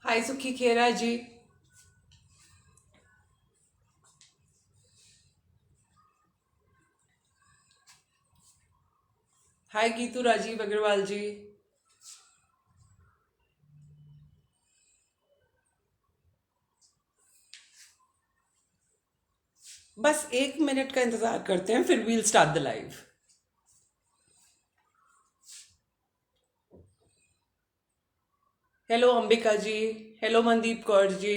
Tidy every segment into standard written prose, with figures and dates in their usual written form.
हाय सुखी खेरा जी। हाय गीतू राजीव अग्रवाल जी। बस 1 मिनट का इंतजार करते हैं, फिर we'll start the live. Hello Ambika ji. Hello Mandeep Kaur ji.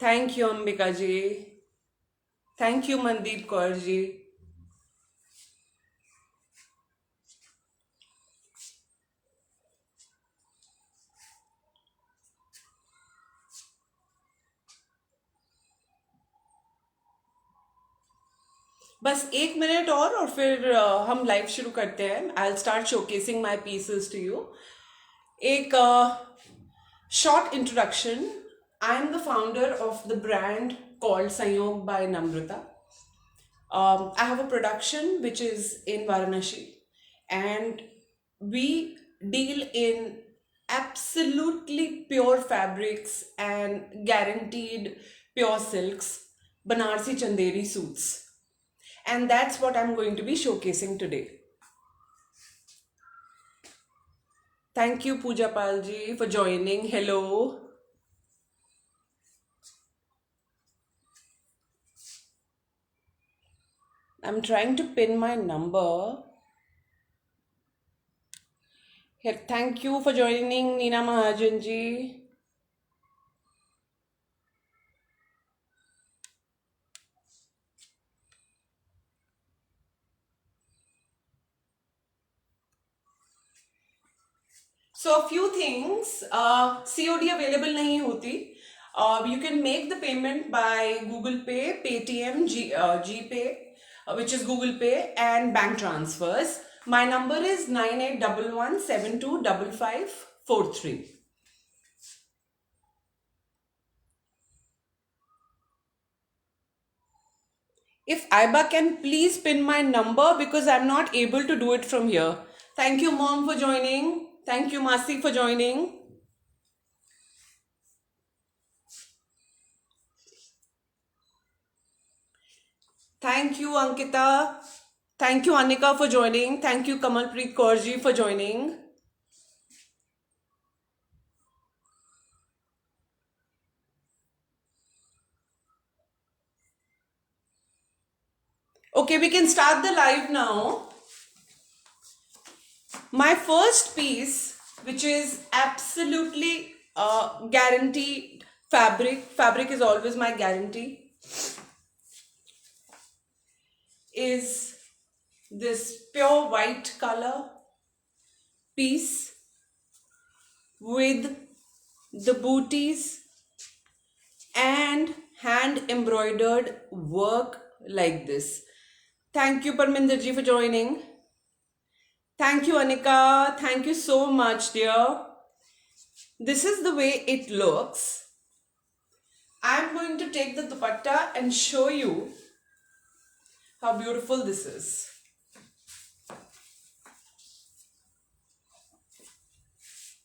Thank you Ambika ji. Thank you Mandeep Kaur ji. बस 1 मिनट और फिर हम लाइव शुरू करते हैं। I start showcasing my pieces to you. एक short introduction. I am the founder of the brand called Sanyog by Namrata. I have a production which is in Varanasi, and we deal in absolutely pure fabrics and guaranteed pure silks, Banarsi Chanderi suits. And that's what I'm going to be showcasing today. Thank you, Pooja Palji, for joining. Hello. I'm trying to pin my number. Here, thank you for joining, Neena Mahajan ji. So a few things. COD available नहीं होती. You can make the payment by Google Pay, Paytm, GPay, which is Google Pay, and bank transfers. My number is 9811725543. If Aiba can please pin my number because I'm not able to do it from here. Thank you, Mom, for joining. Thank you, Masi, for joining. Thank you, Ankita. Thank you, Anika, for joining. Thank you, Kamalpreet Kaurji, for joining. Okay, we can start the live now. My first piece, which is absolutely guaranteed fabric is always my guarantee, is this pure white color piece with the booties and hand embroidered work like this. Thank you, Parminder ji, for joining. Thank you, Anika. Thank you so much, dear. This is the way it looks. I'm going to take the dupatta and show you how beautiful this is.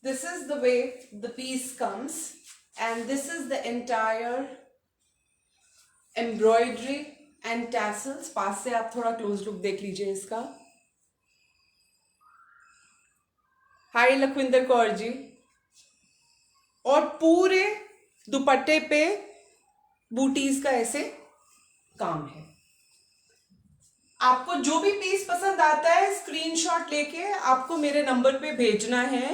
This is the way the piece comes, and this is the entire embroidery and tassels. पास से आप थोड़ा close look देख लीजिए इसका. हाय लखविंदर कौर जी. और पूरे दुपट्टे पे बूटीज का ऐसे काम है. आपको जो भी पीस पसंद आता है स्क्रीनशॉट लेके आपको मेरे नंबर पे भेजना है.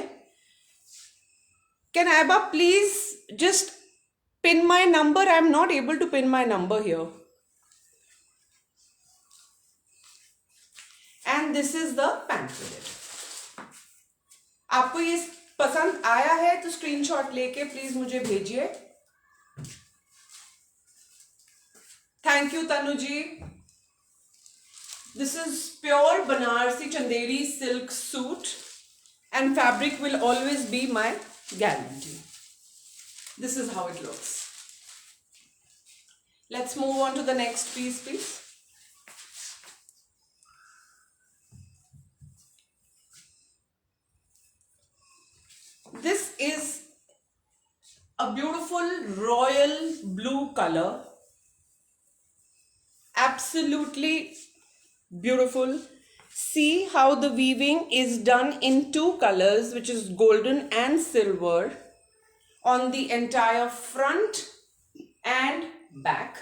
Can Aiba please just pin my number? I'm not able to pin my number here. And this is the pamphlet. आपको ये पसंद आया है तो स्क्रीनशॉट लेके प्लीज मुझे भेजिए. Thank you Tanu ji. This is pure Banarsi Chanderi silk suit, and fabric will always be my guarantee. This is how it looks. Let's move on to the next piece, please. a beautiful royal blue color, absolutely beautiful. See how the weaving is done in two colors, which is golden and silver, on the entire front and back.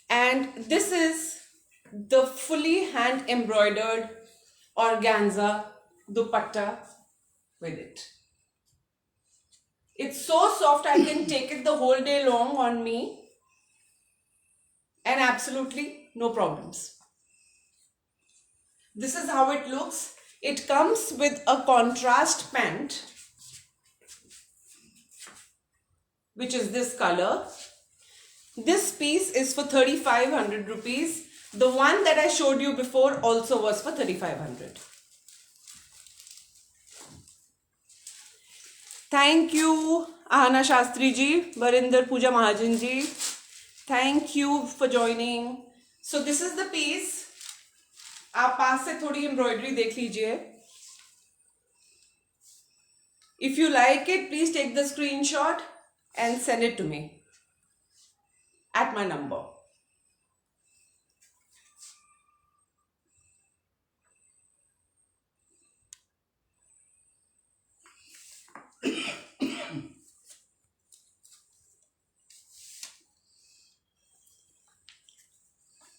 And this is the fully hand embroidered organza dupatta with it. It's so soft, I can take it the whole day long on me and absolutely no problems. This is how it looks. It comes with a contrast pant, which is this color. This piece is for 3,500 rupees. The one that I showed you before also was for 3,500. Thank you, Ahana Shastri ji, Barinder Pooja Mahajan ji. Thank you for joining. So this is the piece. आप पास से थोड़ी embroidery देख लीजिए. If you like it, please take the screenshot and send it to me at my number.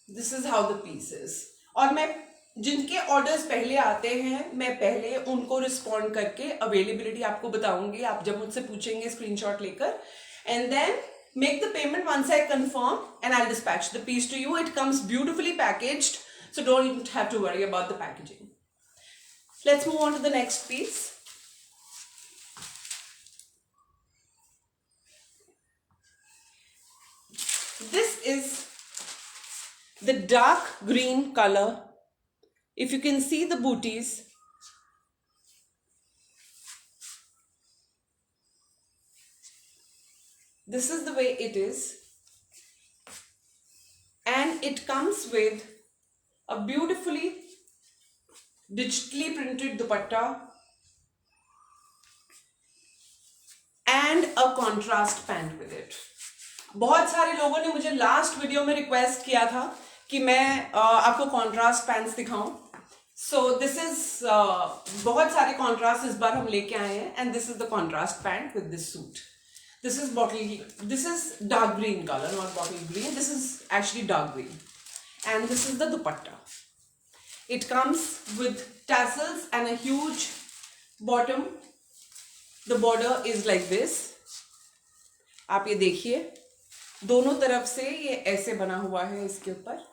This is how the piece is. और मैं जिनके orders पहले आते हैं, मैं पहले उनको रिस्पॉन्ड करके अवेलेबिलिटी आपको बताऊंगी. आप जब मुझसे पूछेंगे स्क्रीनशॉट लेकर, and then make the payment once I confirm and I'll dispatch the piece to you. It comes beautifully packaged, so don't have to worry about the packaging. Let's move on to the next piece. This is the dark green color. If you can see the booties, this is the way it is, and it comes with a beautifully digitally printed dupatta and a contrast pant with it. बहुत सारे लोगों ने मुझे last video में request किया था कि मैं आपको कॉन्ट्रास्ट पैंट्स दिखाऊं. सो दिस इज बहुत सारे कॉन्ट्रास्ट इस बार हम लेके आए हैं, and this is the contrast pant with this suit. This is dark green color, not bottle green. This is actually dark green. And this is the dupatta. It comes with tassels and a huge bottom. The border is like this. आप ये देखिए, दोनों तरफ से ये ऐसे बना हुआ है इसके ऊपर.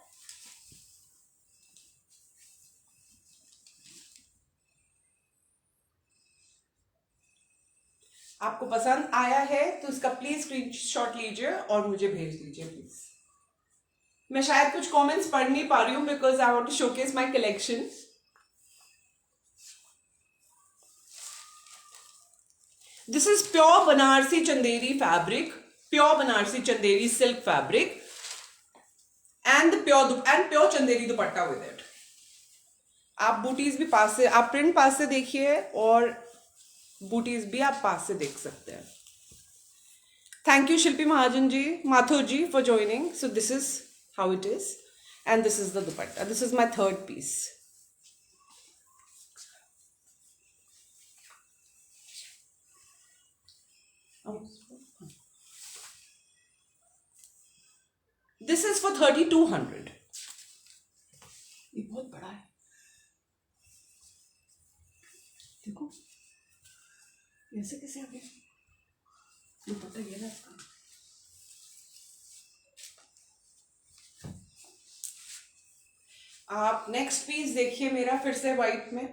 आपको पसंद आया है तो इसका प्लीज स्क्रीनशॉट लीजिए और मुझे भेज दीजिए प्लीज. मैं शायद कुछ कमेंट्स पढ़ नहीं पा रही हूं because I want to showcase my collection. This is pure Banarasi Chanderi fabric, pure Banarasi Chanderi silk fabric, and pure Chanderi dupatta with it. आप बूटीज भी पास से, आप प्रिंट पास से देखिए और बूटीज भी आप पास से देख सकते हैं. Thank you Shilpi Mahajan ji, Mathur ji for joining. So this is how it is, and this is the dupatta. This is my third piece. This is for 3,200. ये बहुत बड़ा है, देखो ऐसे कैसे आ गया. दुपट्टा ये ना इसका. आप नेक्स्ट पीस देखिए मेरा फिर से व्हाइट में.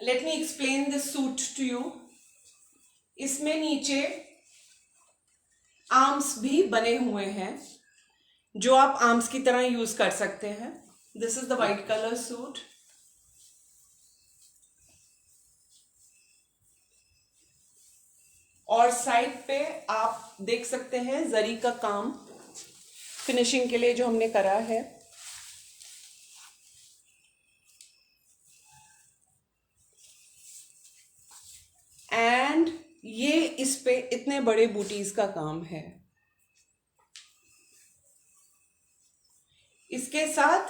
Let me explain this suit to you. इसमें नीचे आर्म्स भी बने हुए हैं जो आप आर्म्स की तरह यूज कर सकते हैं. This is the white colour suit. और साइड पे आप देख सकते हैं जरी का काम फिनिशिंग के लिए जो हमने करा है. एंड ये इस पे इतने बड़े बूटीज का काम है। इसके साथ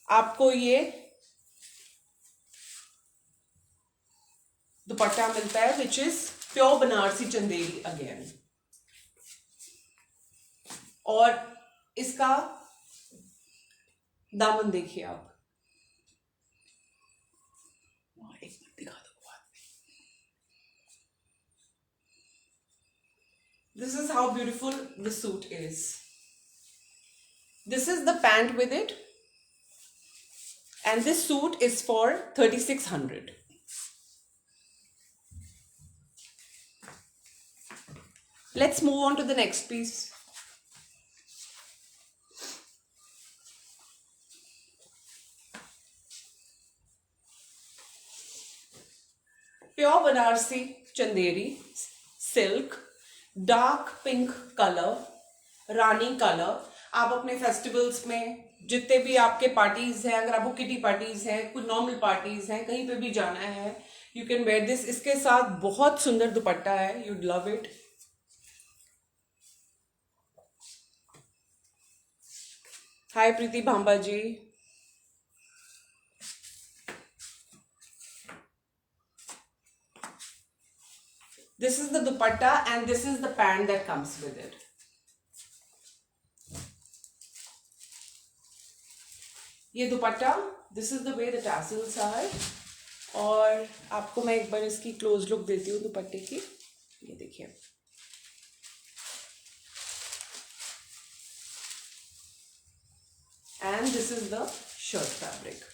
आपको ये दुपट्टा मिलता है which is pure Banarasi Chanderi again. और इसका दामन देखिए आप, एक मिनट दिखा दो। This is how beautiful the suit is. This is the pant with it, and this suit is for 3600. Let's move on to the next piece. Pure Banarsi Chanderi silk, dark pink colour, rani colour. आप अपने festivals में जितने भी आपके parties हैं, अगर आपको kitty parties हैं, कुछ नॉर्मल पार्टीज हैं, कहीं पे भी जाना है, यू कैन वेयर दिस। इसके साथ बहुत सुंदर दुपट्टा है, you'd love it. Hi Preeti Bhamba ji. This is the dupatta and this is the pant that comes with it. ये दुपट्टा, this is the way the tassels are। और आपको मैं एक बार इसकी क्लोज लुक देती हूँ दुपट्टे की, ये देखिए। And this is the shirt fabric।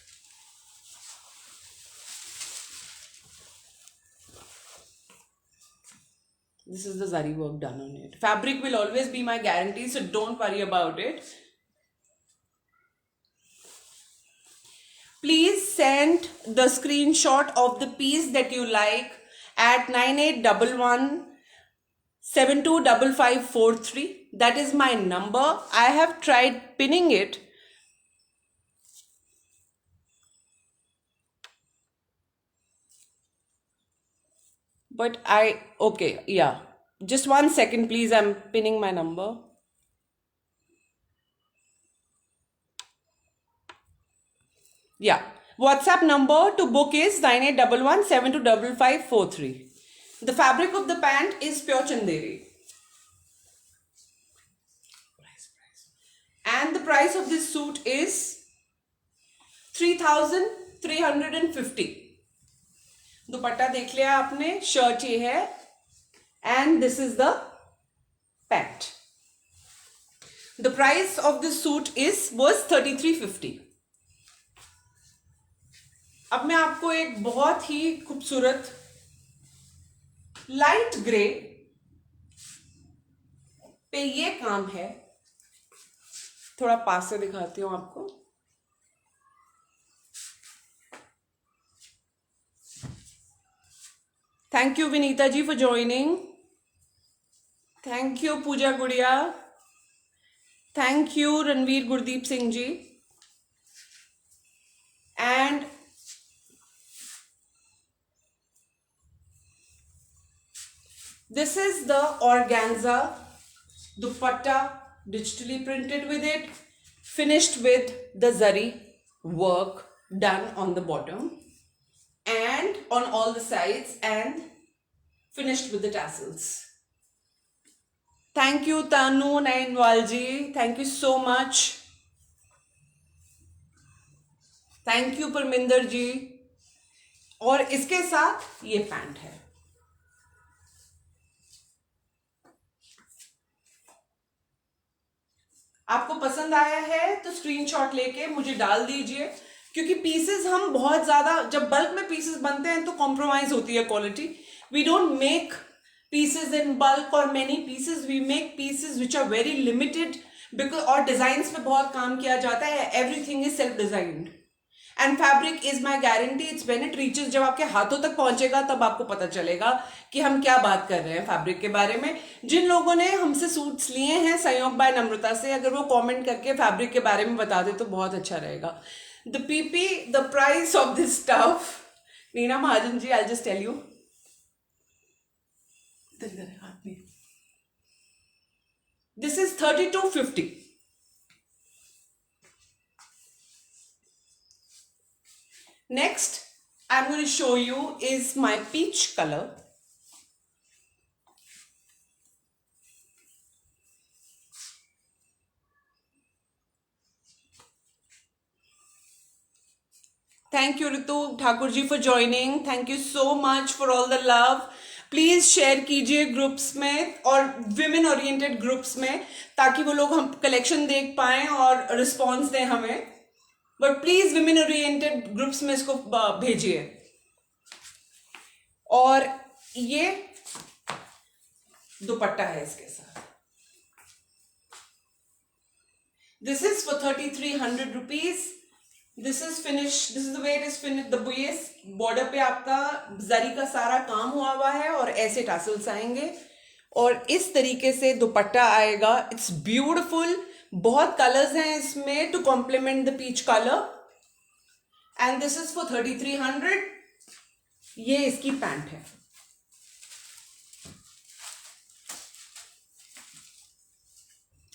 This is the zari work done on it. Fabric will always be my guarantee, so don't worry about it. Please send the screenshot of the piece that you like at 9811 725543. That is my number. I have tried pinning it. But okay, yeah. Just 1 second, please. I'm pinning my number. Yeah. WhatsApp number to book is 9811 725543. The fabric of the pant is pure chanderi. And the price of this suit is 3350. दुपट्टा देख लिया आपने, shirt ये है, and this is the pant. The price of this suit was 3350। अब मैं आपको एक बहुत ही खूबसूरत लाइट ग्रे पे ये काम है, थोड़ा पास से दिखाती हूं आपको। Thank you Vinita ji for joining. Thank you Pooja Gudiya. Thank you Ranveer Gurdeep Singh ji. And this is the organza dupatta, digitally printed with it, finished with the zari work done on the bottom and on all the sides, and finished with the tassels. Thank you Tanu Nainwal ji, thank you so much. Thank you Parminder ji। और इसके साथ ये pant है। आपको पसंद आया है तो स्क्रीनशॉट लेके मुझे डाल दीजिए, क्योंकि पीसेस हम बहुत ज़्यादा, जब बल्क में पीसेस बनते हैं तो कॉम्प्रोमाइज होती है quality. We don't make pieces in bulk और many pieces, we make pieces which are very limited because, और डिजाइन्स पे बहुत काम किया जाता है। Everything is self designed and fabric is my guarantee, it's when it reaches, जब आपके हाथों तक पहुंचेगा तब आपको पता चलेगा कि हम क्या बात कर रहे हैं फैब्रिक के बारे में। जिन लोगों ने हमसे सूट्स लिए हैं संयोग बाय नम्रता से, अगर वो कमेंट करके फैब्रिक के बारे में बता दे तो बहुत अच्छा रहेगा। The PP, the price of this stuff, Neena Mahajan ji, I'll just tell you, हाथ में. This is 3250. Next, I'm going to show you is my peach color. Thank you Ritu Thakur ji for joining. Thank you so much for all the love. Please share कीजिए groups में और women oriented groups में, ताकि वो लोग हम collection देख पाएं और रिस्पॉन्स दें हमें. But please women oriented groups में इसको भेजिए. और ये दुपट्टा है इसके साथ. This is for 3300 rupees. This is finish. This is the way it is finish. The base border पे आपका जरी का सारा काम हुआ है और ऐसे टासल्स आएंगे और इस तरीके से दुपट्टा आएगा. It's beautiful. बहुत कलर्स हैं इसमें to complement the peach colour. And this is for 3300. ये इसकी पैंट है.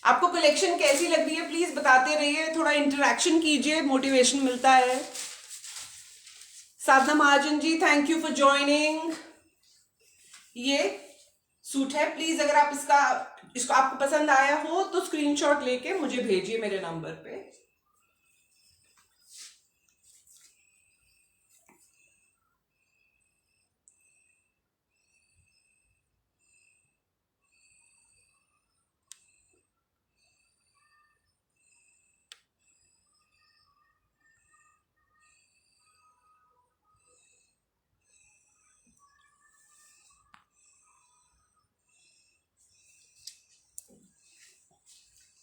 आपको कलेक्शन कैसी लग रही है प्लीज बताते रहिए. थोड़ा इंटरेक्शन कीजिए, मोटिवेशन मिलता है. साधना महाजन ji thank you for joining. ये सूट है. प्लीज अगर आप इसको आपको पसंद आया हो तो स्क्रीनशॉट लेके मुझे भेजिए मेरे नंबर पे.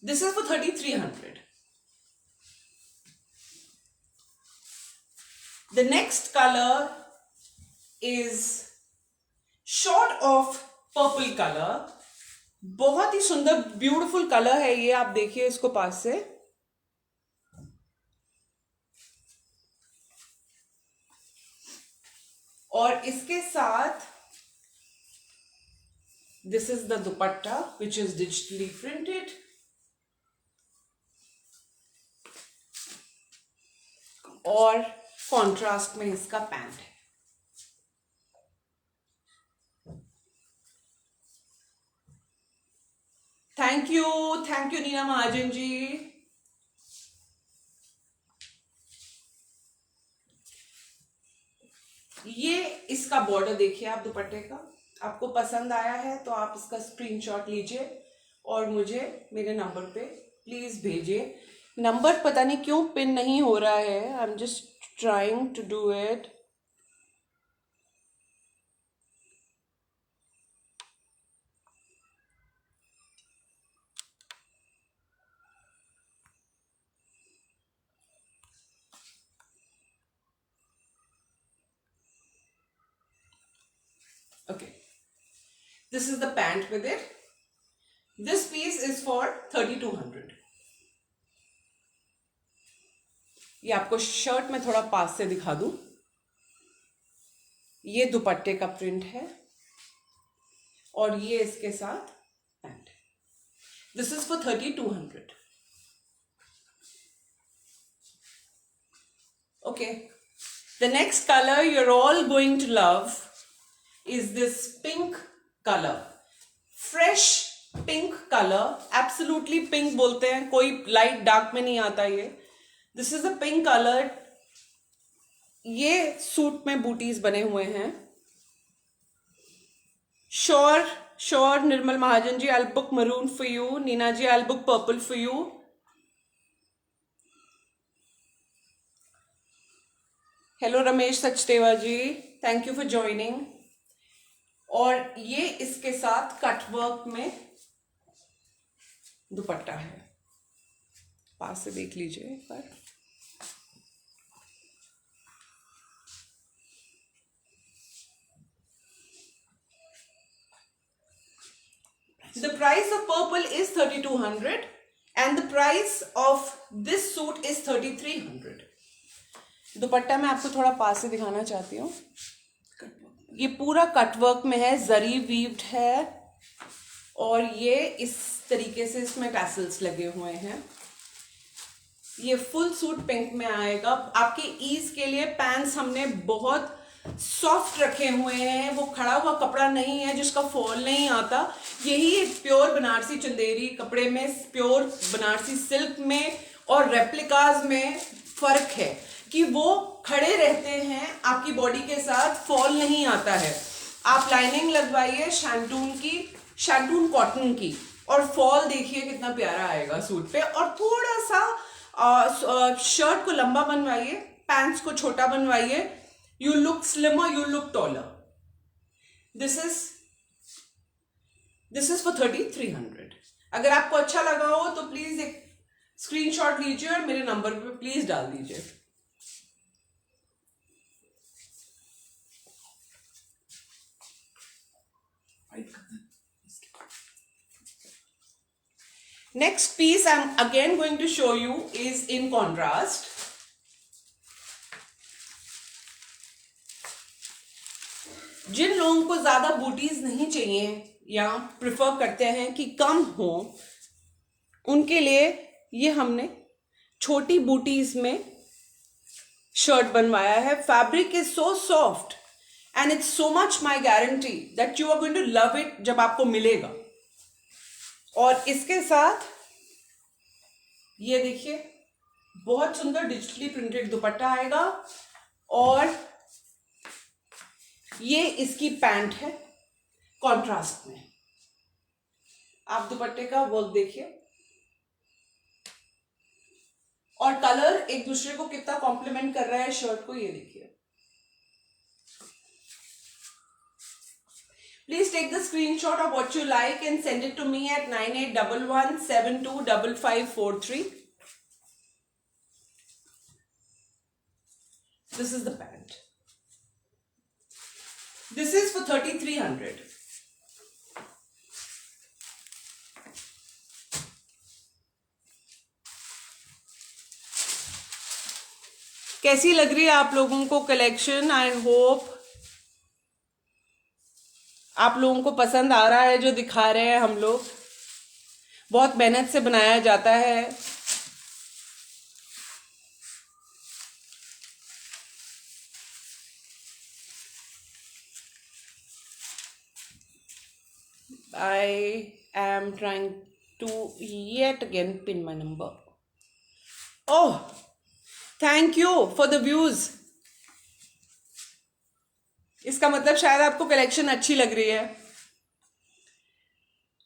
This is for 3300. The next color is short of purple color. बहुत ही सुंदर ब्यूटीफुल कलर है ये. आप देखिए इसको पास से. और इसके साथ this is the dupatta which is digitally printed. और कॉन्ट्रास्ट में इसका पैंट है. Thank you Neena Mahajan ji. ये इसका बॉर्डर देखिए आप दुपट्टे का. आपको पसंद आया है तो आप इसका स्क्रीनशॉट लीजिए और मुझे मेरे नंबर पे प्लीज भेजिए. नंबर पता नहीं क्यों पिन नहीं हो रहा है. I am just trying to do it. Okay, this is the pant with it. This piece is for 3200. ये आपको शर्ट में थोड़ा पास से दिखा दूं. ये दुपट्टे का प्रिंट है और ये इसके साथ pant. This is for 3200. Okay, the next color you're all going to love is this pink color. Fresh pink color. Absolutely pink बोलते हैं, कोई लाइट डार्क में नहीं आता ये. This is a pink colour. ये सूट में बूटीज बने हुए हैं. Sure Nirmal Mahajan ji. I'll book maroon for you. Neena ji I'll book purple for you. Hello Ramesh Sachdeva ji. Thank you for joining. और ये इसके साथ कटवर्क में दुपट्टा है. पास से देख लीजिए एक बार. The price of purple is 3200 and the price of this suit is 3300. दुपट्टा मैं आपको थोड़ा पास से दिखाना चाहती हूँ. ये पूरा कटवर्क में है, जरी वीव्ड है, और ये इस तरीके से इसमें टैसल्स लगे हुए हैं। ये फुल सूट पिंक में आएगा। आपके ईज के लिए पैंट्स हमने बहुत सॉफ्ट रखे हुए हैं, वो खड़ा हुआ कपड़ा नहीं है जिसका फॉल नहीं आता। यही एक प्योर बनारसी चंदेरी कपड़े में, प्योर बनारसी सिल्क में और रेप्लिकाज में फर्क है कि वो खड़े रहते हैं आपकी बॉडी के साथ, फॉल नहीं आता है। आप लाइनिंग लगवाइए शैंटून की, शैंटून कॉटन की, और फॉल देखिए कितना प्यारा आएगा सूट पे। और थोड़ा सा शर्ट को लंबा बनवाइए, पैंट्स को छोटा बनवाइए, you look slimmer, you look taller. This is for 3300। अगर आपको अच्छा लगा हो तो प्लीज एक स्क्रीनशॉट लीजिए और मेरे नंबर पे प्लीज डाल दीजिए। Next piece I'm again going to show you is in contrast. जिन लोगों को ज्यादा बूटीज नहीं चाहिए या प्रिफर करते हैं कि कम हो, उनके लिए ये हमने छोटी बूटीज में शर्ट बनवाया है। Fabric is so soft and it's so much my guarantee that you are going to love it जब आपको मिलेगा। और इसके साथ ये देखिए बहुत सुंदर डिजिटली प्रिंटेड दुपट्टा आएगा, और ये इसकी पैंट है कॉन्ट्रास्ट में। आप दुपट्टे का वर्क देखिए और कलर एक दूसरे को कितना कॉम्प्लीमेंट कर रहा है शर्ट को, ये देखिए। Please take the screenshot of what you like and send it to me at 9811725543. This is the pant. This is for 3300. कैसी लग रही है आप लोगों को कलेक्शन? आई होप आप लोगों को पसंद आ रहा है जो दिखा रहे हैं हम लोग। बहुत मेहनत से बनाया जाता है। I am trying to yet again pin my number. Oh, thank you for the views. इसका मतलब शायद आपको कलेक्शन अच्छी लग रही है।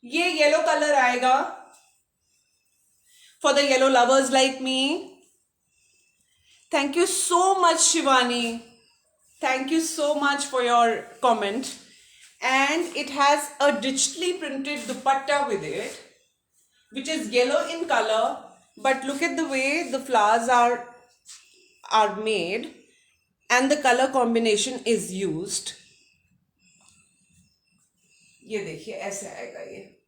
ये येलो कलर आएगा for the yellow lovers like me. Thank you so much Shivani, thank you so much for your comment. And it has a digitally printed dupatta with it which is yellow in color, but look at the way the flowers are made and the color combination is used. ये देखिए ऐसे आएगा ये।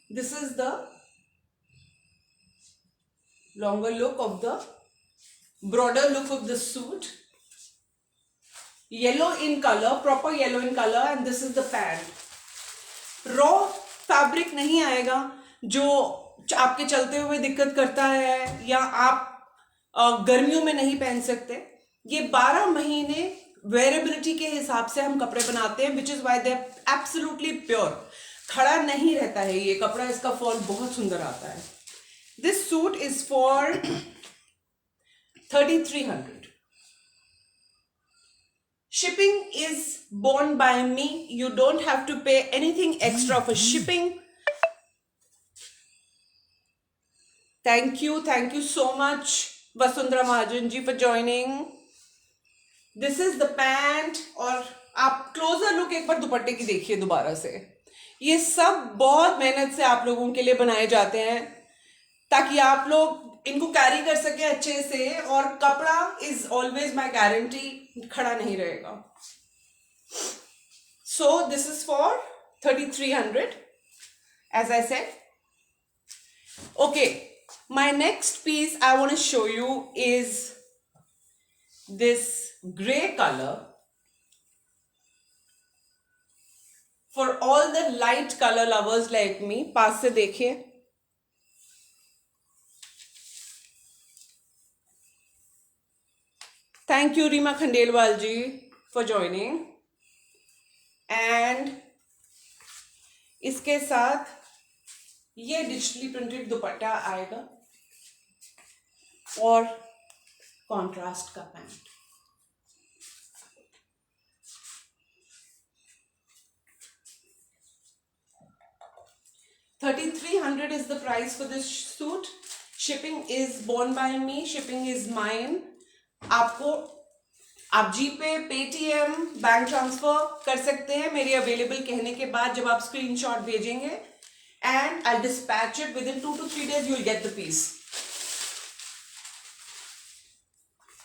This is the longer look of the broader look of the suit. Yellow in color, proper yellow in color, and this is the pant. Raw fabric नहीं आएगा जो आपके चलते हुए दिक्कत करता है या आप गर्मियों में नहीं पहन सकते। ये 12 महीने वेरेबिलिटी के हिसाब से हम कपड़े बनाते हैं, which is why they absolutely pure. खड़ा नहीं रहता है ये कपड़ा, इसका फॉल बहुत सुंदर आता है। This suit is for 3300। Shipping is borne by me. You don't have to pay anything extra for shipping. Thank you so much, Vasundhara Mahajan ji, for joining. This is the pant. और आप closure look एक बार दुपट्टे की देखिए दोबारा से। ये सब बहुत मेहनत से आप लोगों के लिए बनाए जाते हैं ताकि आप लोग इनको कैरी कर सके अच्छे से, और कपड़ा इज ऑलवेज माई गारंटी, खड़ा नहीं रहेगा। So this is for 3300 as I said. Okay, my next piece I want to show you is this gray color. For all the light color lovers like me, पास से देखिए. Thank you Rima Khandelwal ji for joining. And इसके साथ ये digitally printed दुपट्टा आएगा और contrast का pant. $3,300 is the price for this suit. Shipping is borne by me. Shipping is mine. आपको आप जी पे, पेटीएम, बैंक ट्रांसफर कर सकते हैं मेरी अवेलेबल कहने के बाद जब आप स्क्रीनशॉट भेजेंगे. And I dispatch it within 2 to 3 days. You will get the piece.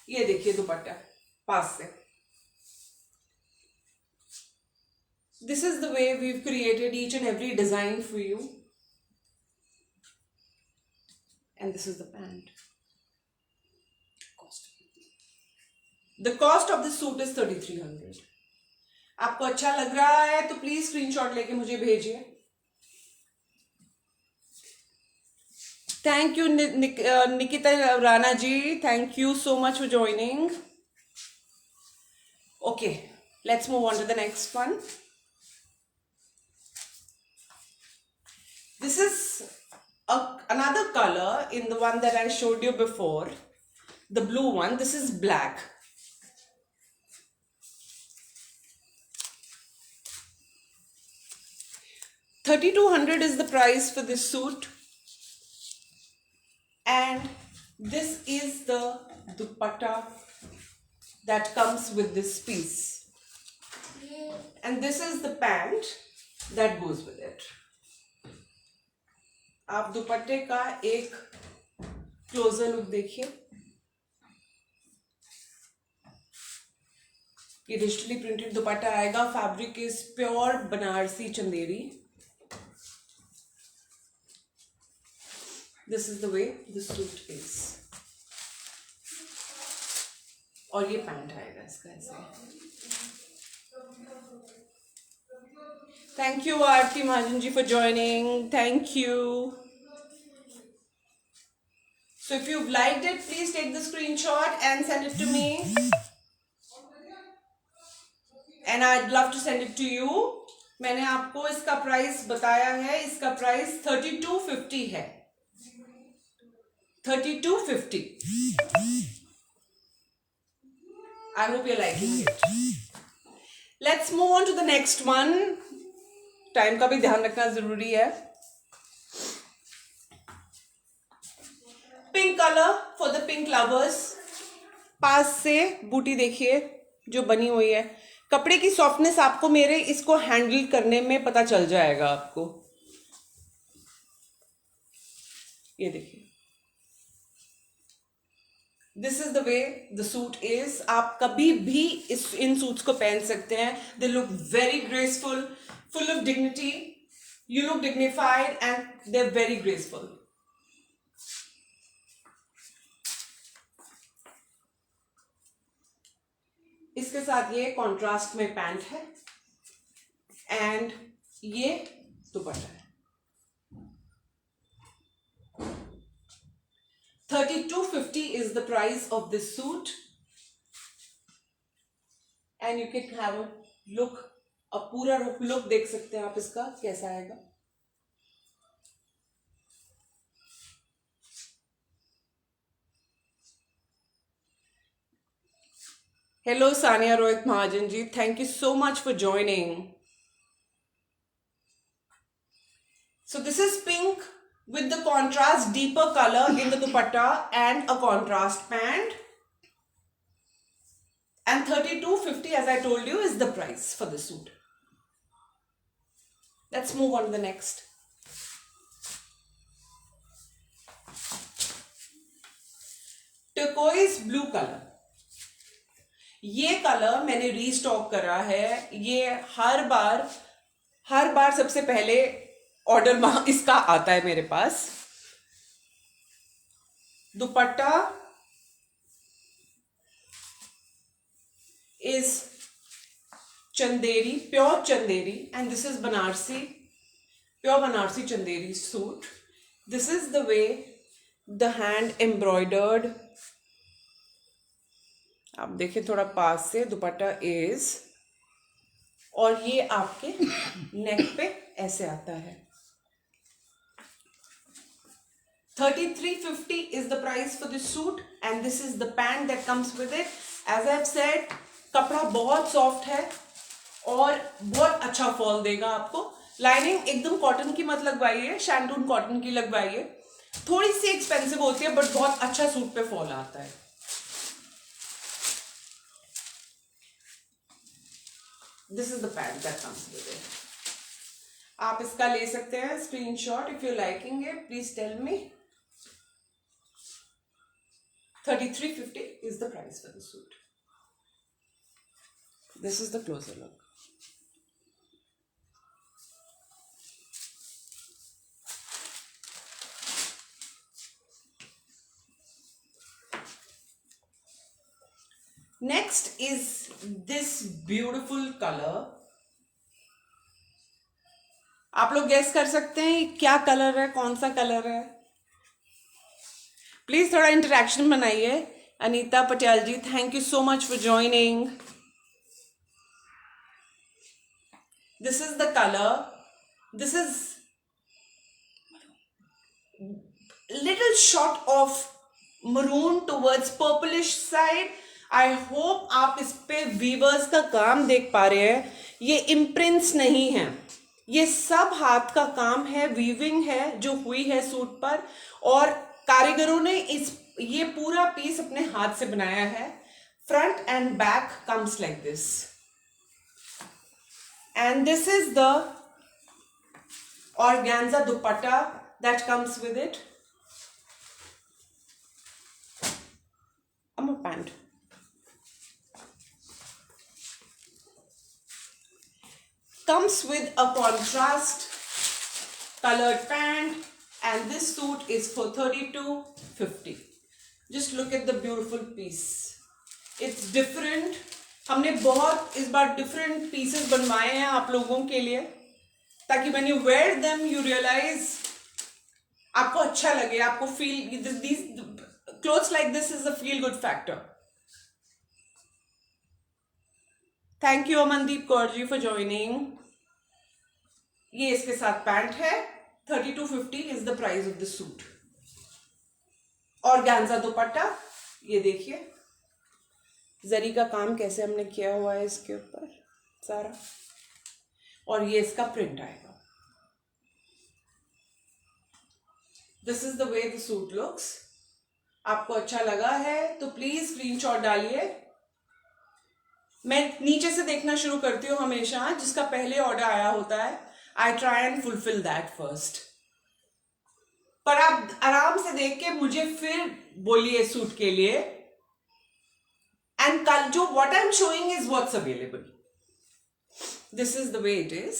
ये देखिए दुपट्टा पास से. This is the way we've created each and every design for you. And this is the pant. The cost of the suit is 3,300. आपको अच्छा लग रहा है तो please screenshot लेके मुझे भेजिए. Thank you Nikita Rana ji. Thank you so much for joining. Okay, let's move on to the next one. This is another color in the one that I showed you before, the blue one. This is black. $3,200 is the price for this suit, and this is the dupatta that comes with this piece, and this is the pant that goes with it. आप दुपट्टे का एक closure look देखिए. ये digitally printed दुपट्टा आएगा. Fabric is pure Banarasi Chanderi. This is the way the suit is. और ये pant आएगा इसका ऐसे. Thank you Aarti Mahajan ji for joining. Thank you. So if you've liked it, please take the screenshot and send it to me. And I'd love to send it to you. मैंने आपको इसका price बताया है. इसका price 3250 है. 3250. I hope you're liking it. Let's move on to the next one. Time का भी ध्यान रखना जरूरी है. Pink colour for the pink lovers. पास से बूटी देखिए जो बनी हुई है. कपड़े की सॉफ्टनेस आपको मेरे इसको हैंडल करने में पता चल जाएगा आपको. ये देखिए. This is the way the suit is. आप कभी भी इन सूट्स को पहन सकते हैं. They look very graceful, full of dignity. You look dignified and they're very graceful. इसके साथ ये कॉन्ट्रास्ट में पैंट है एंड ये दुपट्टा है. 3250 is the price of this suit, and you can have a look. अब पूरा लुक देख सकते हैं आप इसका कैसा आएगा. Hello Sania Rohit Mahajan ji. Thank you so much for joining. So this is pink with the contrast deeper color in the dupatta and a contrast pant. And 3250, as I told you, is the price for the suit. Let's move on to the next. Turquoise blue color. ये colour मैंने restock करा है. ये हर बार सबसे पहले order इसका आता है मेरे पास. दुपट्टा is Chanderi, pure Chanderi, and this is Banarsi, pure Banarsi Chanderi suit. This is the way the hand embroidered, आप देखिए थोड़ा पास से, दुपट्टा इज, और ये आपके नेक पे ऐसे आता है. 3350 is the price for this suit, and this is the pant that comes with it. As I've said, कपड़ा बहुत सॉफ्ट है और बहुत अच्छा फॉल देगा आपको. लाइनिंग एकदम कॉटन की मत लगवाइए, शैंटून कॉटन की लगवाइए. थोड़ी सी एक्सपेंसिव होती है बट बहुत अच्छा सूट पे फॉल आता है. This is the pant that comes with it. आप इसका ले सकते हैं screenshot. If you liking it please tell me. 3350 is the price for the suit. This is the closer look. Next is this beautiful color. आप लोग guess कर सकते हैं क्या कलर है, कौन सा कलर है? प्लीज थोड़ा इंटरेक्शन बनाइए. Anita Patel ji, thank you so much for joining. This is the colour. This is little shot of maroon towards purplish side. I hope आप इस पे वीवर्स का काम देख पा रहे हैं. ये इम्प्रिंट्स नहीं है, ये सब हाथ का काम है, वीविंग है जो हुई है सूट पर, और कारीगरों ने ये पूरा पीस अपने हाथ से बनाया है. Front end back comes like this, and this is the organza dupatta that comes with it. I'm a pant. Comes with a contrast colored pant, and this suit is for 3250. Just look at the beautiful piece. It's different. हमने बहुत इस बार different pieces बनवाए हैं आप लोगों के लिए, ताकि when you wear them you realize आपको अच्छा लगे, आपको feel these clothes like this is a feel good factor. Thank you Amandeep Kaur ji for joining. ये इसके साथ पैंट है. 3250 is the price of the suit. organza दुपट्टा, ये देखिए जरी का काम कैसे हमने किया हुआ है इसके ऊपर सारा, और ये इसका प्रिंट आएगा. This is the way the suit looks. आपको अच्छा लगा है तो प्लीज स्क्रीनशॉट डालिए. मैं नीचे से देखना शुरू करती हूँ हमेशा, जिसका पहले ऑर्डर आया होता है I try and fulfil that first. पर आप आराम से देख के मुझे फिर बोलिए सूट के लिए. एंड कल जो what I am showing is what's available. This is the way it is,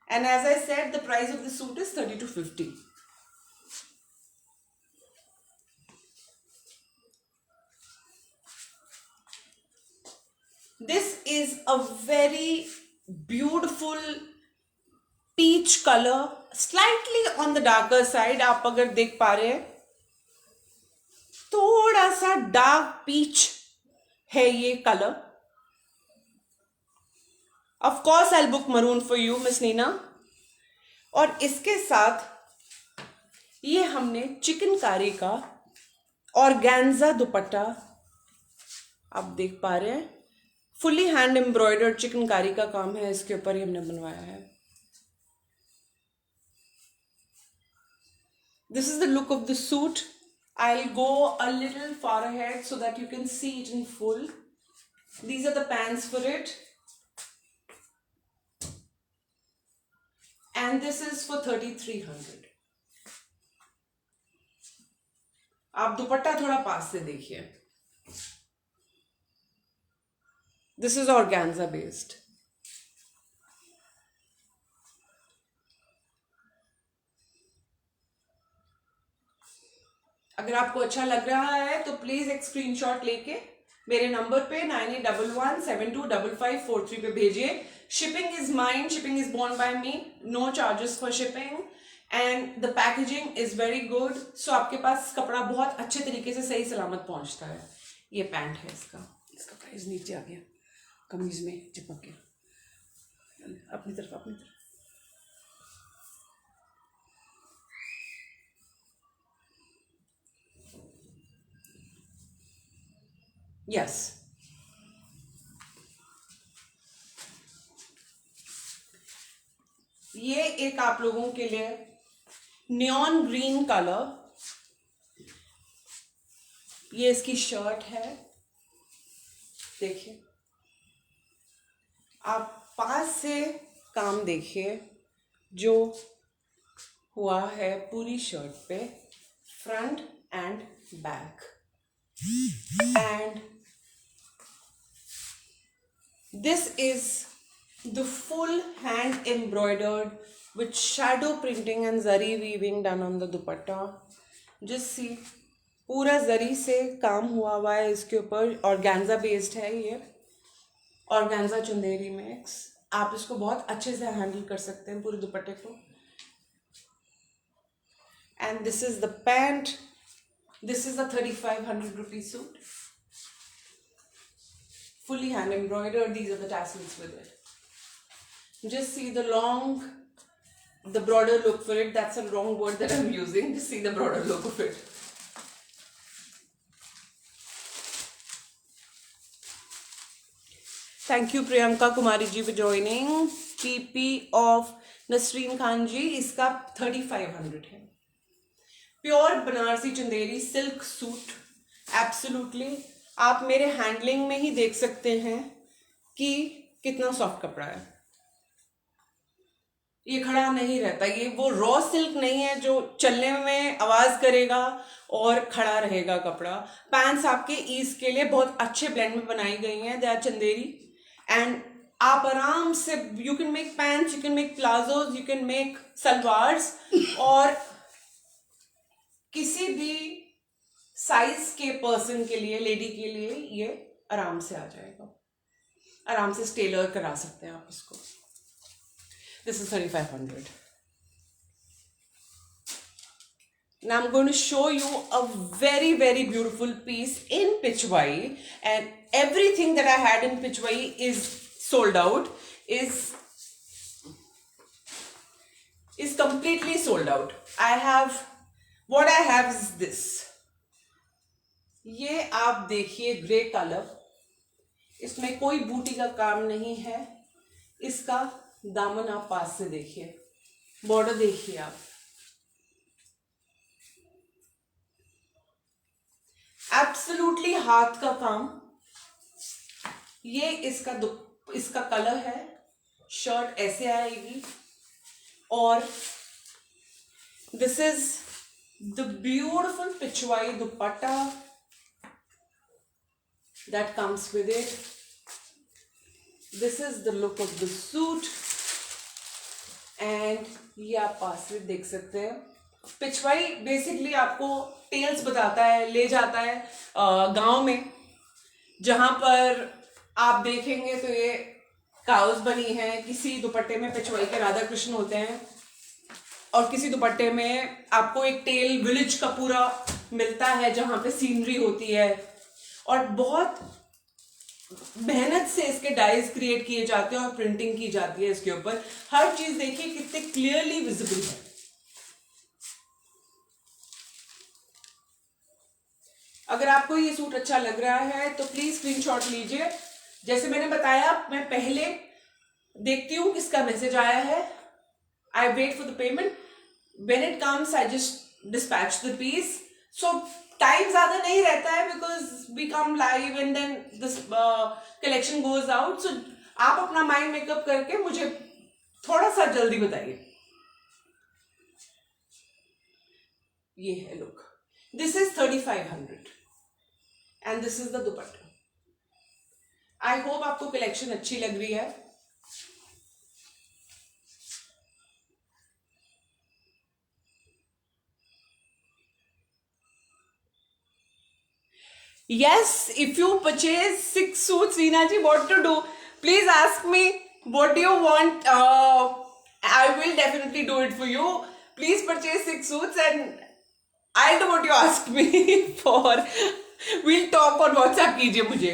and as I said, the price of the suit is 3250. This is a very beautiful peach color, slightly on the darker side. आप अगर देख पा रहे हैं थोड़ा सा dark peach है ये colour. Of course I'll book maroon for you, Miss Nina. और इसके साथ ये हमने चिकनकारी का organza दुपट्टा आप देख पा रहे हैं, फुली हैंड एम्ब्रॉयडर्ड चिकनकारी का काम है इसके ऊपर, ही हमने बनवाया है. This is the look of the suit. I'll go a little far ahead so that you can see it in full. These are the pants for it. And this is for 3300. आप दुपट्टा थोड़ा पास से देखिए. This is organza based. अगर आपको अच्छा लग रहा है तो प्लीज एक स्क्रीनशॉट लेके मेरे नंबर पे 9811725543 पे भेजिए. Shipping is mine, shipping is borne by me, no charges for shipping and the packaging is very good. So आपके पास कपड़ा बहुत अच्छे तरीके से सही सलामत पहुंचता है. ये पैंट है इसका प्राइस नीचे आ गया, कमीज में चिपक गया. अपनी तरफ अपनी तरफ. यस, ये एक आप लोगों के लिए नियॉन ग्रीन कलर, ये इसकी शर्ट है. देखिए, आप पास से काम देखिए जो हुआ है पूरी शर्ट पे, front end back. And this is the full hand embroidered with shadow printing and zari weaving done on the dupatta. Just see, पूरा जरी से काम हुआ है इसके ऊपर. ऑर्गेन्जा बेस्ड है ये, ऑर्गेन्जा चंदेरी मिक्स. आप इसको बहुत अच्छे से हैंडल कर सकते हैं पूरे दुपट्टे को. And this is the pant. This is the 3500 rupees suit, fully hand embroidered. These are the tassels with it. Just see the broader look for it. That's a wrong word that I'm using. Just see the broader look of it. Thank you Priyanka Kumari ji for joining. PP of Nasreen Khan ji, इसका 3500 है. Pure Banarasi Chanderi silk suit. Absolutely आप मेरे handling में ही देख सकते हैं कि कितना सॉफ्ट कपड़ा है. ये खड़ा नहीं रहता. ये वो रॉ सिल्क नहीं है जो चलने में आवाज करेगा और खड़ा रहेगा कपड़ा. पैंट्स आपके ईज के लिए बहुत अच्छे ब्लेंड में बनाई गई हैं. दे आर चंदेरी एंड आप आराम से, you can make pants, you can make palazzos, you can make salwars, और किसी भी साइज के पर्सन के लिए, लेडी के लिए ये आराम से आ जाएगा. आराम से टेलर करा सकते हैं आप इसको. This is 3500. Now I'm going to show you a very very beautiful piece in Pichwai, and everything that I had in Pichwai is sold out, is completely sold out. What I have is this. ये आप देखिए grey colour, इसमें कोई बूटी का काम नहीं है. इसका दामन आप पास से देखिए, बॉर्डर देखिए आप. एब्सोल्युटली हाथ का काम. ये इसका कलर है. शर्ट ऐसे आएगी और this is the beautiful Pichwai dupatta that comes with it. This is the look of the suit and ये आप पास में देख सकते हैं. पिचवाई बेसिकली आपको टेल्स बताता है, ले जाता है गांव में, जहां पर आप देखेंगे तो ये काउस बनी है. किसी दुपट्टे में पिचवाई के राधा कृष्ण होते हैं और किसी दुपट्टे में आपको एक टेल विलेज का पूरा मिलता है जहां पे सीनरी होती है और बहुत मेहनत से इसके डाइज क्रिएट किए जाते हैं और प्रिंटिंग की जाती है इसके ऊपर. हर चीज देखिए कितने क्लियरली विजिबल है. अगर आपको ये सूट अच्छा लग रहा है तो प्लीज स्क्रीनशॉट लीजिए. जैसे मैंने बताया, मैं पहले देखती हूं किसका मैसेज आया है. I wait for the payment. When it comes I just dispatch the piece. So time ज्यादा नहीं रहता है because we come live and then this collection goes out. So आप अपना माइंड मेकअप करके मुझे थोड़ा सा जल्दी बताइए. ये है look. This is 3500 and this is the dupatta. I hope आपको कलेक्शन अच्छी लग रही है. Yes, if you purchase 6 suits, Reena ji, what to do? Please ask me what do you want. I will definitely do it for you. Please purchase 6 suits and I'll do what you ask me for. We'll talk on WhatsApp कीजिए मुझे.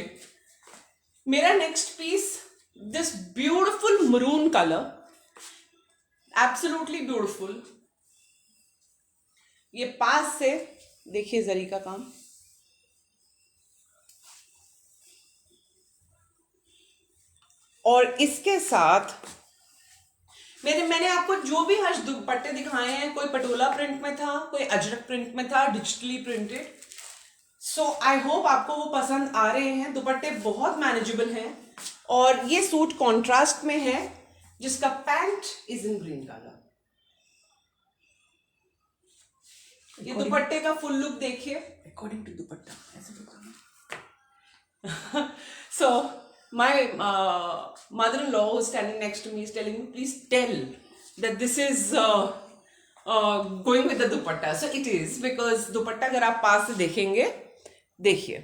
मेरा next piece, this beautiful maroon color, absolutely beautiful. ये पास से देखिए जरी का काम. और इसके साथ मैंने आपको जो भी हज दुपट्टे दिखाए हैं, कोई पटोला प्रिंट में था, कोई अजरक प्रिंट में था, digitally printed. So I hope आपको वो पसंद आ रहे हैं. दुपट्टे बहुत मैनेजेबल हैं और ये सूट कॉन्ट्रास्ट में है जिसका pant is in green colour. ये दुपट्टे का फुल लुक देखिए. अकॉर्डिंग टू दुपट्टा ऐसे सो my mother-in-law who's standing next to me is telling me, please tell that this is going with the dupatta. So it is, because दुपट्टा अगर आप पास से देखेंगे, देखिए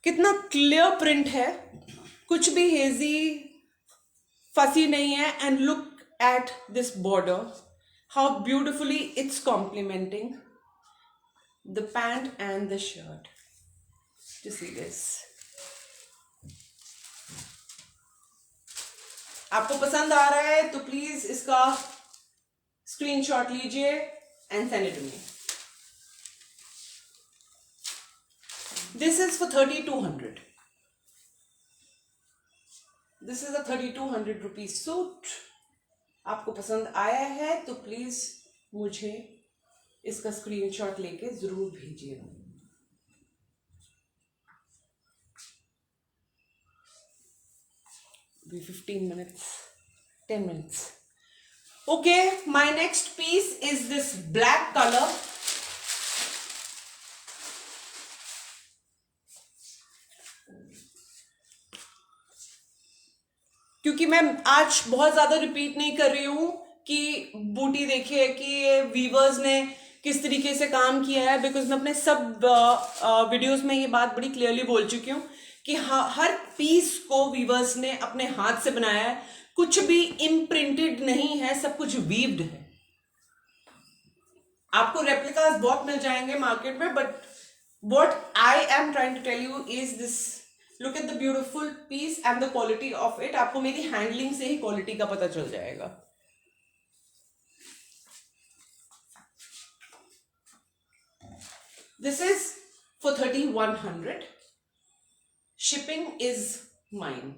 कितना क्लियर प्रिंट है, कुछ भी हेजी फसी नहीं है. And look at this border, how beautifully it's complementing the pant and the shirt. Just see this. आपको पसंद आ रहा है तो प्लीज इसका स्क्रीनशॉट लीजिए and send it to me. This is for 3200. This is a 3200 rupees suit. आपको पसंद आया है तो प्लीज मुझे इसका स्क्रीनशॉट लेके जरूर भेजिए. Be 15 minutes, 10 minutes. Okay, my next piece is this black color. क्योंकि मैं आज बहुत ज्यादा रिपीट नहीं कर रही हूं कि बूटी देखिए कि वीवर्स ने किस तरीके से काम किया है, बिकॉज मैं अपने सब वीडियोस में ये बात बड़ी क्लियरली बोल चुकी हूँ कि हर पीस को वीवर्स ने अपने हाथ से बनाया है. कुछ भी इम्प्रिंटेड नहीं है, सब कुछ वीव्ड है. आपको रेप्लिकास बहुत मिल जाएंगे मार्केट में, but what I am trying to tell you is this. Look at the beautiful piece and the quality of it. आपको मेरी हैंडलिंग से ही क्वालिटी का पता चल जाएगा. This is for 3100. Shipping is mine.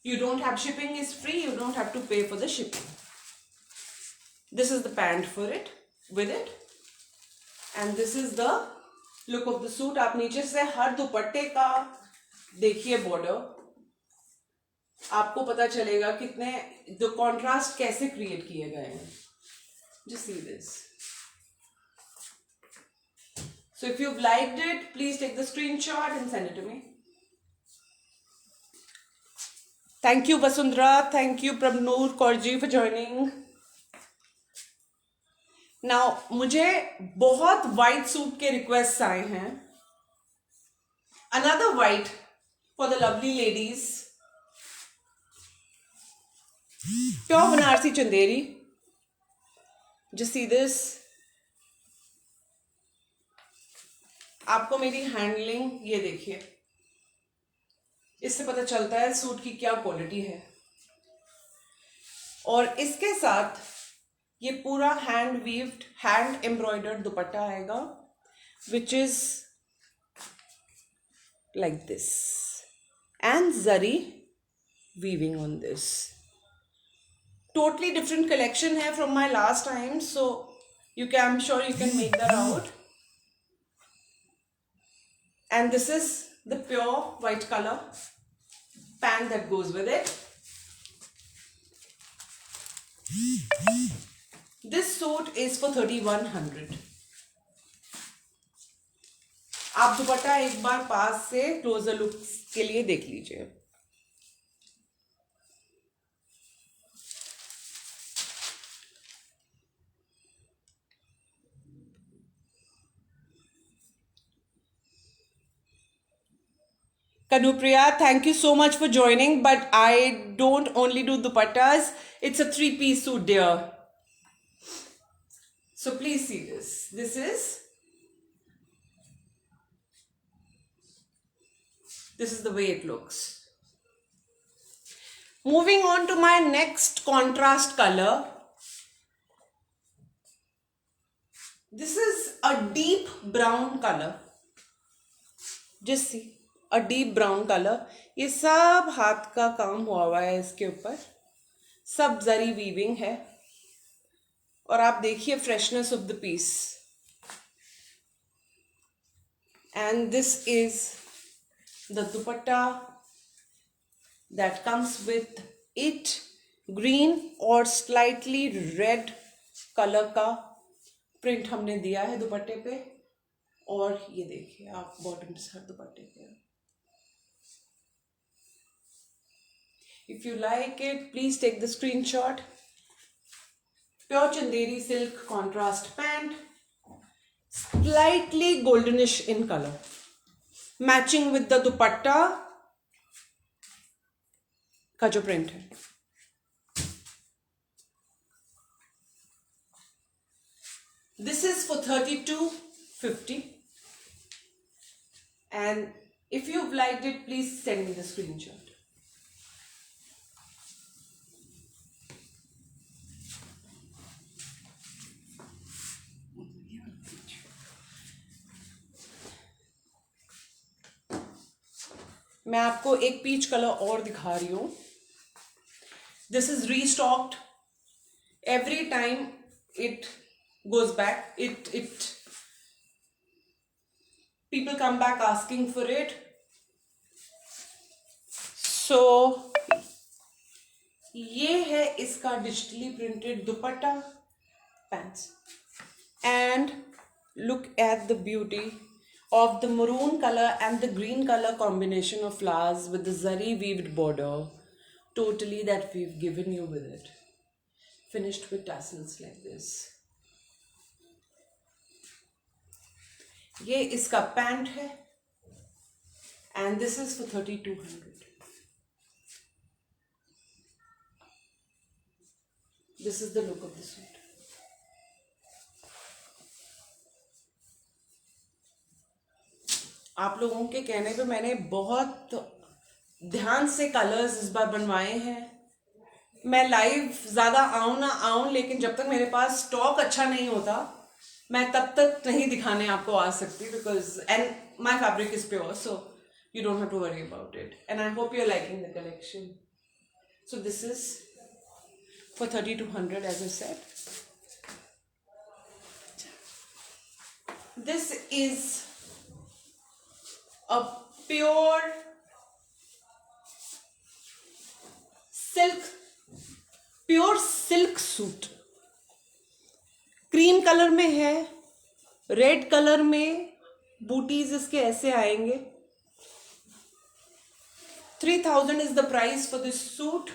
You don't have shipping is free. You don't have to pay for the shipping. This is the pant for it, with it. And this is the look of the suit. आप नीचे से हर दुपट्टे का देखिए border, आपको पता चलेगा कितने the contrast कैसे क्रिएट किए गए हैं. Just see this. So if you've liked it, please take the screenshot and send it to me. Thank you Vasundhara, thank you Prabnoor Kaurji for joining. Now मुझे बहुत white सूट के requests आए हैं. Another white for the lovely ladies. Pure Banarsi Chanderi. Just see this. आपको मेरी handling ये देखिए, इससे पता चलता है सूट की क्या क्वालिटी है. और इसके साथ ये पूरा hand woven, hand embroidered dupatta आएगा, which is like this and zari weaving on this. Totally different collection है from my last time, so you can, I am sure you can make that out. And this is the pure white color pant that goes with it. This suit is for 3100. आप दुपट्टा एक बार पास से closure look के लिए देख लीजिए. Kanupriya, thank you so much for joining, but I don't only do dupattas. It's a three-piece suit, dear. So please see this. This is the way it looks. Moving on to my next contrast color. This is a deep brown color. Just see. A deep brown color. ये सब हाथ का काम हुआ है इसके ऊपर. सब जरी वीविंग है. और आप देखिए freshness of the piece. And this is the dupatta that comes with it. Green और slightly red color का प्रिंट हमने दिया है दुपट्टे पे. और ये देखिए आप बॉटम से दुपट्टे पे. If you like it, please take the screenshot. Pure Chanderi silk contrast pant, slightly goldenish in color, matching with the dupatta का जो print है. This is for 32.50, and if you've liked it, please send me the screenshot. मैं आपको एक peach colour और दिखा रही हूँ. This is restocked. Every time it goes back, people come back asking for it. So ये है इसका digitally printed dupatta pants. And look at the beauty of the maroon color and the green color combination of flowers with the zari weaved border, totally that we've given you with it, finished with tassels like this. ये इसका pant है and this is for 3200. This is the look of the suit. आप लोगों के कहने पे मैंने बहुत ध्यान से कलर्स इस बार बनवाए हैं. मैं लाइव ज़्यादा आऊँ ना आऊँ, लेकिन जब तक मेरे पास स्टॉक अच्छा नहीं होता मैं तब तक नहीं दिखाने आपको आ सकती, because and my fabric is pure, so you don't have to worry about it. And I hope you're liking the collection. So this is for 3200, as I said. This is a pure silk suit. Cream colour में है, red colour में booties इसके ऐसे आएंगे. 3000 is the price for this suit.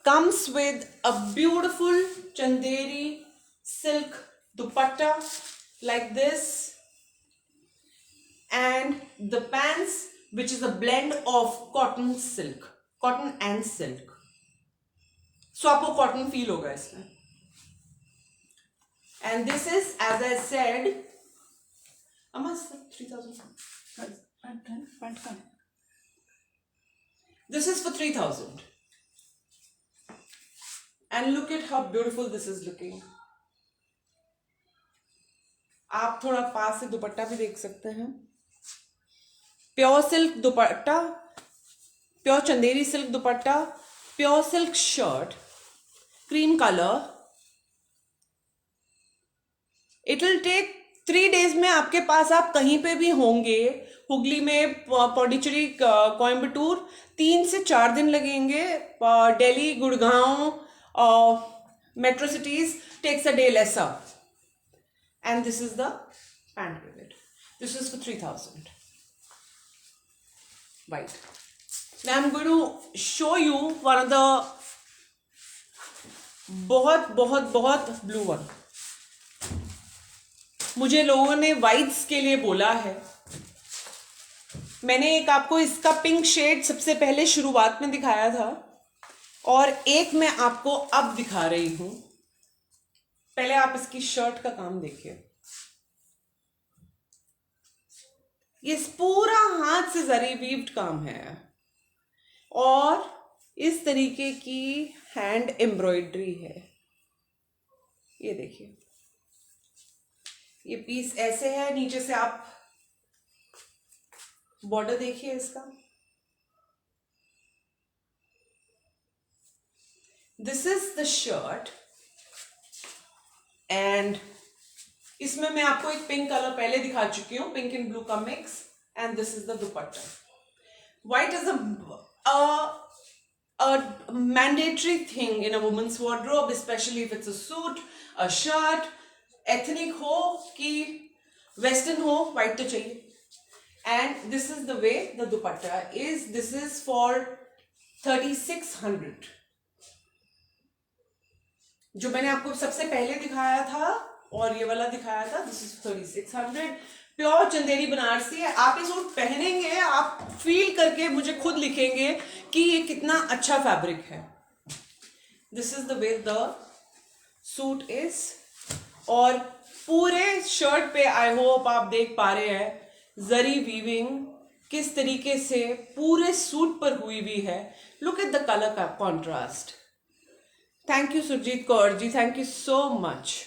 Comes with a beautiful Chanderi silk dupatta like this, and the pants, which is a blend of cotton and silk. So आपको cotton feel होगा इसमें. And this is, as I said, almost 3000. This is for 3000. And look at how beautiful this is looking. आप थोड़ा पास से दुपट्टा भी देख सकते हैं. Pure silk dupatta, pure Chanderi silk dupatta, pure silk shirt, cream colour. It will take 3 days में आपके पास, आप कहीं पे भी होंगे, हुगली में, पौंडीचेरी, कोयम्बटूर, 3 से 4 दिन लगेंगे. Delhi, Gurgaon, metro cities takes a day lesser. And this is the pant with it. This is for 3000. White. Now I'm going to show you one of the बहुत blue one. मुझे लोगों ने वाइट्स के लिए बोला है, मैंने एक आपको इसका पिंक शेड सबसे पहले शुरुआत में दिखाया था और एक मैं आपको अब दिखा रही हूं। पहले आप इसकी शर्ट का काम देखिए। ये पूरा हाथ से जरी वीव्ड काम है और इस तरीके की हैंड एम्ब्रॉयडरी है। ये देखिए, ये पीस ऐसे है, नीचे से आप बॉर्डर देखिए इसका। This is the shirt and इसमें मैं आपको एक पिंक कलर पहले दिखा चुकी हूं, पिंक एंड ब्लू का mix, and this is the dupatta. White is a mandatory thing in a woman's wardrobe, especially if it's a suit, a shirt, ethnic हो कि western हो, white तो चाहिए. And this is the way the dupatta is. This is for 3600. जो मैंने आपको सबसे पहले दिखाया था और ये वाला दिखाया था, this is 3600. Pure Chanderi Banarasi है. आप ये सूट पहनेंगे, आप फील करके मुझे खुद लिखेंगे कि ये कितना अच्छा फैब्रिक है. This is the way the suit is. और पूरे शर्ट पे आई होप आप देख पा रहे हैं जरी वीविंग किस तरीके से पूरे सूट पर हुई हुई है. लुक एट द कलर का contrast. Thank you Surjeet Kaur ji, thank you so much.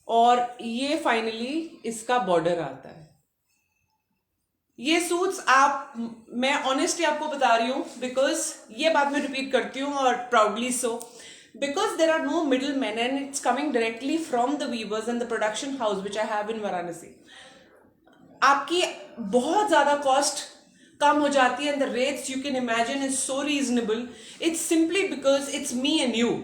और ये फाइनली इसका बॉर्डर आता है. ये सूट्स आप, मैं ऑनेस्टली आपको बता रही हूं बिकॉज ये बात मैं रिपीट करती हूं और proudly so, because there are no middle man and it's coming directly from the weavers and the production house which I have in Varanasi. आपकी बहुत ज्यादा कॉस्ट कम हो जाती है and the rates you can imagine is so reasonable. It's simply because it's me and you.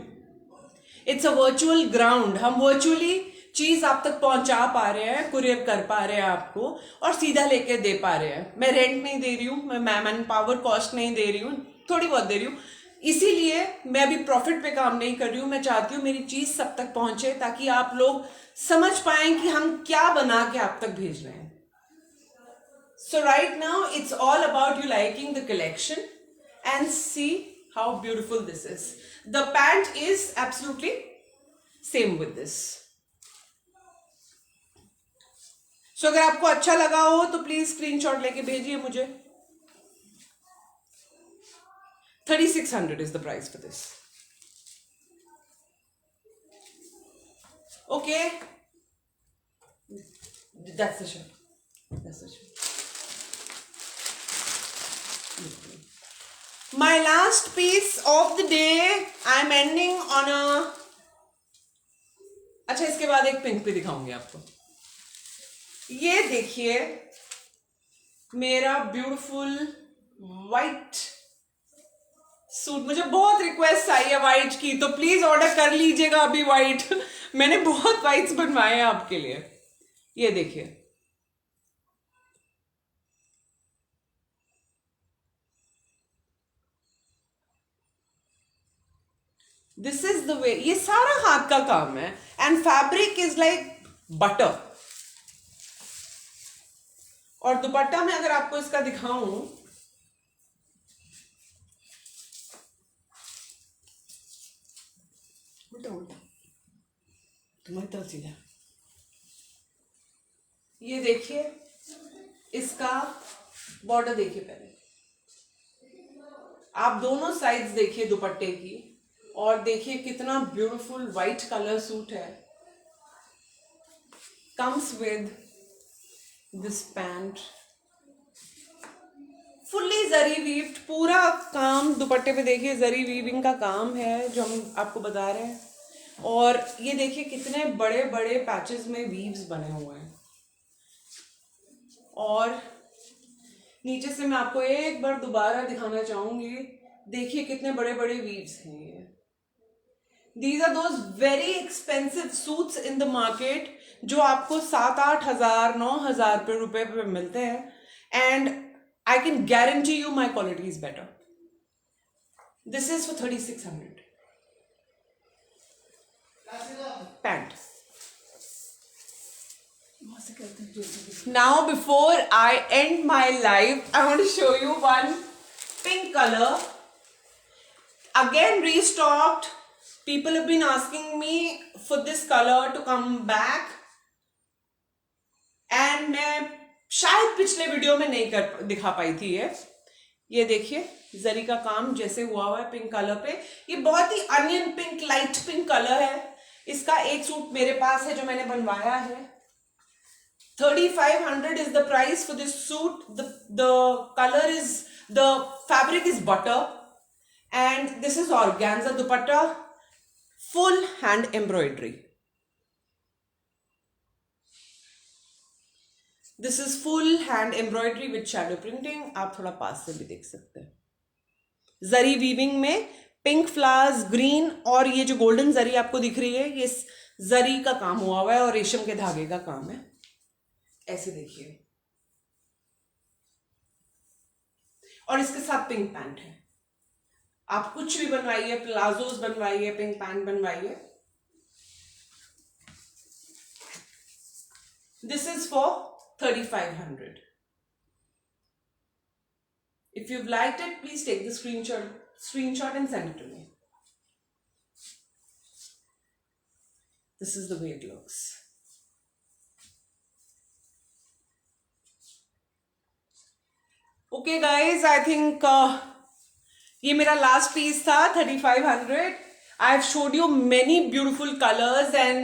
It's a virtual ground. हम virtually चीज आप तक पहुंचा पा रहे हैं, कुरियर कर पा रहे हैं आपको और सीधा लेके दे पा रहे हैं. मैं रेंट नहीं दे रही हूँ, मैं मैन पावर कॉस्ट नहीं दे रही हूँ, थोड़ी बहुत दे रही हूँ. इसीलिए मैं अभी प्रॉफिट पे काम नहीं कर रही हूँ. मैं चाहती हूँ मेरी चीज सब तक पहुंचे ताकि आप लोग समझ पाए कि हम क्या बना के आप तक भेज रहे हैं. So right now it's all about you liking the collection and see how beautiful this is. The pant is absolutely same with this. So अगर आपको अच्छा लगा हो तो प्लीज स्क्रीनशॉट लेके भेजिए मुझे. 3600 is the price for this. Okay, that's the shirt. That's the shirt. My last piece of the day, I'm ending on a. अच्छा, इसके बाद एक पिंक भी दिखाऊंगी आपको. ये देखिए मेरा ब्यूटीफुल वाइट सूट. मुझे बहुत रिक्वेस्ट आई है वाइट की, तो प्लीज ऑर्डर कर लीजिएगा अभी वाइट. मैंने बहुत वाइट्स बनवाए हैं आपके लिए. ये देखिए, दिस इज द वे. ये सारा हाथ का काम है and fabric is like butter. और दुपट्टा में अगर आपको इसका दिखाऊं, उल्टा उल्टा तुम्हारी तरफ सीधा. ये देखिए इसका बॉर्डर देखिए. पहले आप दोनों साइड्स देखिए दुपट्टे की और देखिए कितना ब्यूटीफुल व्हाइट कलर सूट है. Comes with this pant, fully zari weaved. पूरा काम दुपट्टे पे देखिए जरी वीविंग का काम है जो हम आपको बता रहे हैं. और ये देखिए कितने बड़े बड़े पैचेस में वीव्स बने हुए हैं. और नीचे से मैं आपको एक बार दोबारा दिखाना चाहूंगी. देखिए कितने बड़े बड़े वीव्स हैं ये. These are those very expensive suits in the market जो आपको 7-8 हजार 9 हजार रुपए पे मिलते हैं. And I can guarantee you my quality is better. This is for 3600. Pant. Now, before I end my live, I want to show you one pink color. Again, restocked. People have been asking me for this color to come back. And मैं शायद पिछले video में नहीं दिखा पाई थी ये देखिए जरी का काम जैसे हुआ है पिंक कलर पे. ये बहुत ही onion pink, light pink colour है. इसका एक सूट मेरे पास है जो मैंने बनवाया है. 3500 is the price for this suit. The fabric is butter, and this is organza dupatta, full hand embroidery. This is full hand embroidery with shadow printing. आप थोड़ा पास से भी देख सकते हैं. जरी वीविंग में पिंक फ्लावर्स, ग्रीन और ये जो गोल्डन जरी आपको दिख रही है ये जरी का काम हुआ हुआ है और रेशम के धागे का काम है. ऐसे देखिए. और इसके साथ पिंक पैंट है. आप कुछ भी बनवाइए, प्लाजोस बनवाइए, पिंक पैंट बनवाइए. This is for 3500. If you've liked it, please take the screenshot and send it to me. This is the way it looks. Okay guys, I think ये मेरा last piece था 3500. I have showed you many beautiful colors and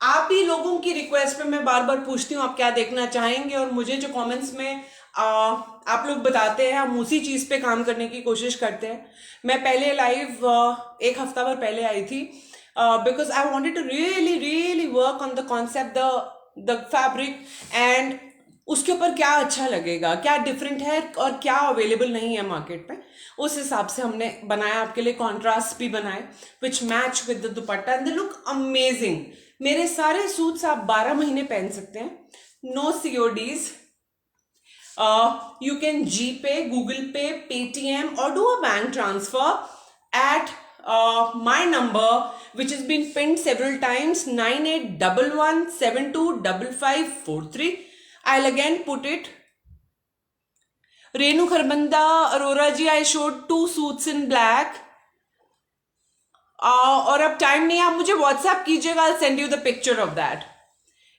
आप ही लोगों की request पे मैं बार बार पूछती हूँ आप क्या देखना चाहेंगे और मुझे जो कमेंट्स में आप लोग बताते हैं हम उसी चीज़ पे काम करने की कोशिश करते हैं. मैं पहले लाइव एक हफ्ता भर पहले आई थी because I wanted to really work on the concept the fabric and उसके ऊपर क्या अच्छा लगेगा, क्या डिफरेंट है और क्या अवेलेबल नहीं है मार्केट पे. उस हिसाब से हमने बनाया आपके लिए. कॉन्ट्रास्ट भी बनाए which match with the dupatta and they look amazing. मेरे सारे सूट्स आप 12 महीने पहन सकते हैं. No CODs. You can GPay, Google Pay, Paytm or do a bank transfer at my number which has been pinned several times, 9811725543. I'll again put it. Renu Kharbanda, Arora ji, I showed 2 suits in black. और अब time नहीं है, आप मुझे WhatsApp कीजिएगा. I'll send you the picture of that.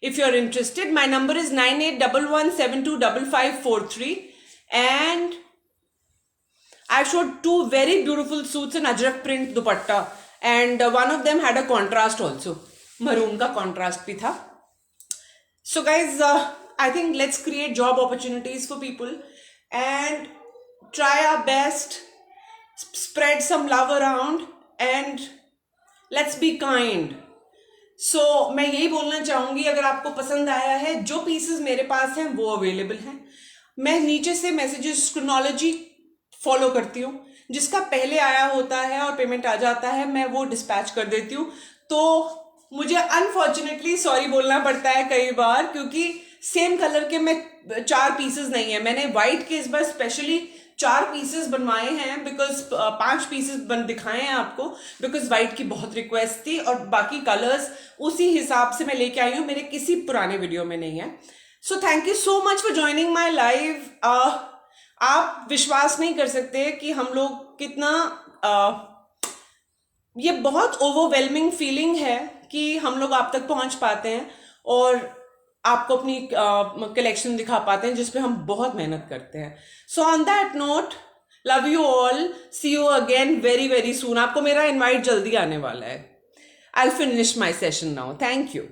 If you're interested, my number is 9811725543 and I've showed 2 very beautiful suits in Ajrak print dupatta and one of them had a contrast also. Maroon का contrast भी था. So guys, I think let's create job opportunities for people and try our best, spread some love around and let's be kind. So मैं यही बोलना चाहूँगी अगर आपको पसंद आया है जो पीसेस मेरे पास हैं वो अवेलेबल हैं. मैं नीचे से मैसेजेस क्रोनोलॉजी फॉलो करती हूँ. जिसका पहले आया होता है और पेमेंट आ जाता है मैं वो डिस्पैच कर देती हूँ. तो मुझे अनफॉर्चुनेटली सॉरी बोलना पड़ता है कई बार क्योंकि सेम कलर के मैं 4 पीसेस नहीं है. मैंने वाइट के इस बार स्पेशली 4 पीसेस बनवाए हैं बिकॉज 5 पीसेस दिखाए हैं आपको बिकॉज वाइट की बहुत रिक्वेस्ट थी और बाकी कलर्स उसी हिसाब से मैं लेके आई हूँ. मेरे किसी पुराने वीडियो में नहीं है. So thank you so much for joining my live. आप विश्वास नहीं कर सकते कि हम लोग कितना ये बहुत ओवरवेलमिंग फीलिंग है कि हम लोग आप तक पहुंच पाते हैं और आपको अपनी कलेक्शन दिखा पाते हैं जिस पे हम बहुत मेहनत करते हैं. So on that note, love you all, see you again very very soon. आपको मेरा इनवाइट जल्दी आने वाला है. I will finish my session now. Thank you.